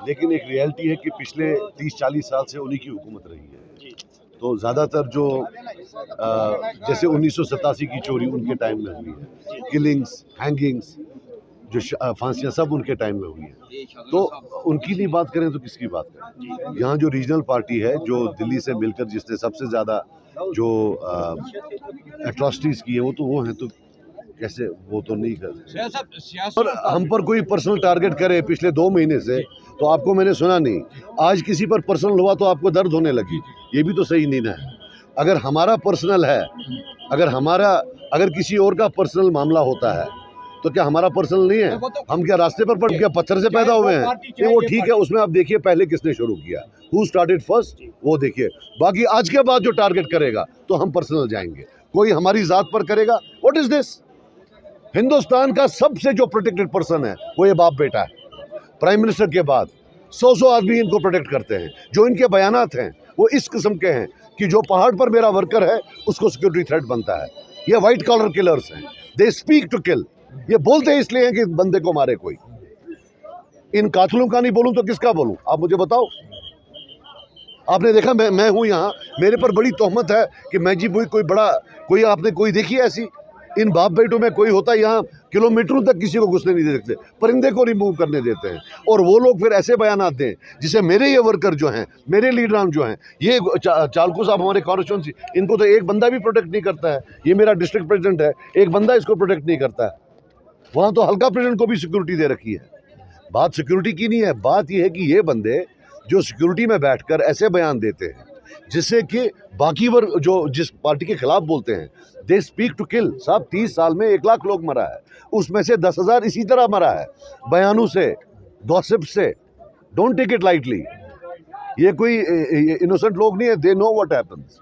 लेकिन एक रियलिटी है कि पिछले 30-40 साल से उन्हीं की हुकूमत रही है। तो ज़्यादातर जो जैसे 1987 की चोरी उनके टाइम में हुई है, किलिंग्स, हैंगिंग्स, जो फांसियाँ सब उनके टाइम में हुई हैं। तो उनकी नहीं बात करें तो किसकी बात करें? यहाँ जो रीजनल पार्टी है, जो दिल्ली से मिलकर जिसने सबसे ज़्यादा जो एट्रॉसिटीज़ की है, वो हैं, तो कैसे वो तो नहीं कर। और हम पर कोई पर्सनल टारगेट करे पिछले 2 महीने से, तो आपको मैंने सुना नहीं। आज किसी पर पर्सनल हुआ तो आपको दर्द होने लगी, ये भी तो सही नहीं ना है। अगर हमारा पर्सनल है, अगर किसी और का पर्सनल मामला होता है तो क्या हमारा पर्सनल नहीं है? हम क्या रास्ते पर पड़ क्या पत्थर से पैदा हुए हैं? तो वो ठीक है, उसमें आप देखिए पहले किसने शुरू किया, हु स्टार्टेड फर्स्ट, वो देखिए। बाकी आज के बाद जो टारगेट करेगा तो हम पर्सनल जाएंगे। कोई हमारी जात पर करेगा, व्हाट इज दिस? हिंदुस्तान का सबसे जो प्रोटेक्टेड पर्सन है वो ये बाप बेटा है। प्राइम मिनिस्टर के बाद 100 आदमी इनको प्रोटेक्ट करते हैं। जो इनके बयानात हैं वो इस किस्म के हैं कि जो पहाड़ पर मेरा वर्कर है उसको सिक्योरिटी थ्रेट बनता है। ये वाइट कॉलर किलर्स हैं, दे स्पीक टू किल। ये बोलते हैं इसलिए हैं कि बंदे को मारे कोई। इन कातलों का नहीं बोलूं तो किसका बोलूं? आप मुझे बताओ। आपने देखा मैं हूं यहाँ, मेरे पर बड़ी तोहमत है कि मैं जी कोई आपने कोई देखी ऐसी? इन बाप बेटों में कोई होता यहाँ किलोमीटरों तक किसी को घुसने नहीं दे सकते, परिंदे को रिमूव करने देते हैं। और वो लोग फिर ऐसे बयान दें जिसे मेरे ये वर्कर जो हैं, मेरे लीडरान जो हैं, ये चालकू साहब हमारे कॉन्स्टिट्यूंसी, इनको तो एक बंदा भी प्रोटेक्ट नहीं करता है। ये मेरा डिस्ट्रिक्ट प्रेसिडेंट है, एक बंदा इसको प्रोटेक्ट नहीं करता है। वहाँ तो हल्का प्रेसिडेंट को भी सिक्योरिटी दे रखी है। बात सिक्योरिटी की नहीं है, बात यह है कि ये बंदे जो सिक्योरिटी में बैठकर ऐसे बयान देते हैं जिससे कि बाकी वर्ग जो जिस पार्टी के खिलाफ बोलते हैं, दे स्पीक टू किल। साहब 30 साल में 1 लाख लोग मरा है, उसमें से 10,000 इसी तरह मरा है, बयानों से, गॉसिप से। Don't take it lightly. ये कोई इनोसेंट लोग नहीं है, they know what happens.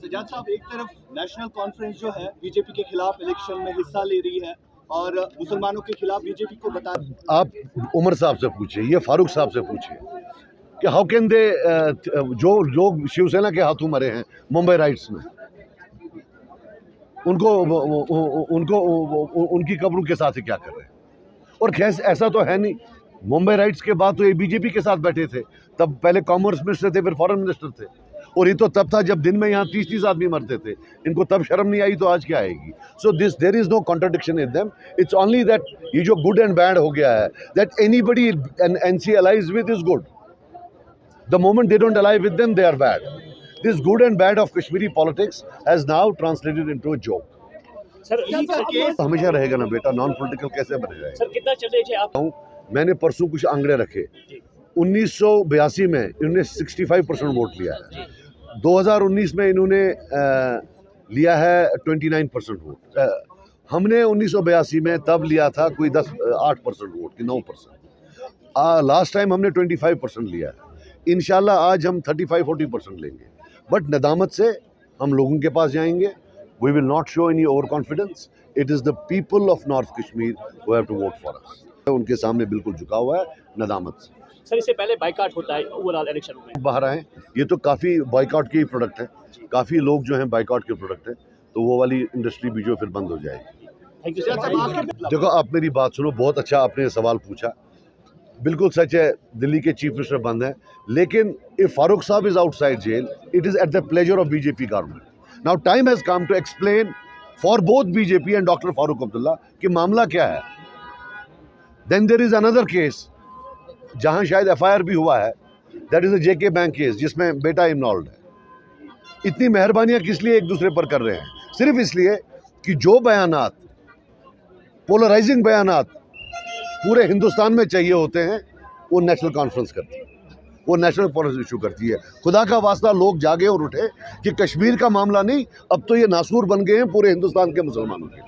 Sajjad साहब, एक तरफ नेशनल कॉन्फ्रेंस जो है बीजेपी के खिलाफ इलेक्शन में हिस्सा ले रही है और मुसलमानों के खिलाफ बीजेपी को बता। आप उमर साहब से पूछिए, ये फारूक साहब से पूछिए कि हाउ कैन दे, जो लोग शिवसेना के हाथों मरे हैं मुंबई राइट्स में, उनको उनकी कब्रों के साथ ही क्या कर रहे हैं? और खैर ऐसा तो है नहीं, मुंबई राइट्स के बाद तो ये बीजेपी के साथ बैठे थे। तब पहले कॉमर्स मिनिस्टर थे, फिर फॉरेन मिनिस्टर थे। और ये तो तब था जब दिन में यहाँ 30-30 आदमी मरते थे। इनको तब शर्म नहीं आई तो आज क्या आएगी? So there is no contradiction in them. It's only that ये जो गुड एंड बैड हो गया है, that anybody NC allies with is good. The moment they don't ally with them, they are bad. This good and bad of Kashmiri politics has now translated into a joke. Sir हमेशा रहेगा ना बेटा, non political कैसे बनेगा? Sir कितना चल रहे थे आप? मैंने परसों कुछ आंकड़े रखे। 1982 में इन्होंने 65% वोट लिया है। 2019 में इन्होंने लिया है 29% वोट। हमने 1982 में तब लिया था कोई 8% वोट कि 9%। लास्ट टाइम हमने 25% लिया है। इंशाल्लाह आज हम 35-40% लेंगे। बट नदामत से हम लोगों के पास जाएंगे। We will not show any over confidence. It is the people of north Kashmir who have to vote for us. उनके सामने बिल्कुल झुका हुआ है नदामत से। सर इससे पहले बाइकआउट होता है ओवरऑल इलेक्शन में, बाहर आए। ये तो काफ़ी बाइकआउट के ही प्रोडक्ट है, काफ़ी लोग जो हैं बाइकआउट के प्रोडक्ट हैं। तो वो वाली इंडस्ट्री भी जो फिर बंद हो जाएगी। Thank you sir. देखो आप मेरी बात सुनो, बहुत अच्छा आपने सवाल पूछा। बिल्कुल सच है, दिल्ली के चीफ मिनिस्टर बंद हैं, लेकिन इफ फारूक साहब is outside jail, it is at the pleasure of BJP government. Now time has come to explain for both BJP and doctor Farooq Abdullah कि मामला क्या है। Then there is another case जहां शायद FIR भी हुआ है, that is the JK bank case जिसमें बेटा इन्वॉल्व है। इतनी मेहरबानियां किस लिए एक दूसरे पर कर रहे हैं? सिर्फ इसलिए कि जो बयानात, पोलराइजिंग बयानात पूरे हिंदुस्तान में चाहिए होते हैं, वो नेशनल कॉन्फ्रेंस करती है, वो नेशनल पॉलिसी इशू करती है। खुदा का वास्ता लोग जागे और उठे कि कश्मीर का मामला नहीं, अब तो ये नासूर बन गए हैं पूरे हिंदुस्तान के मुसलमानों के।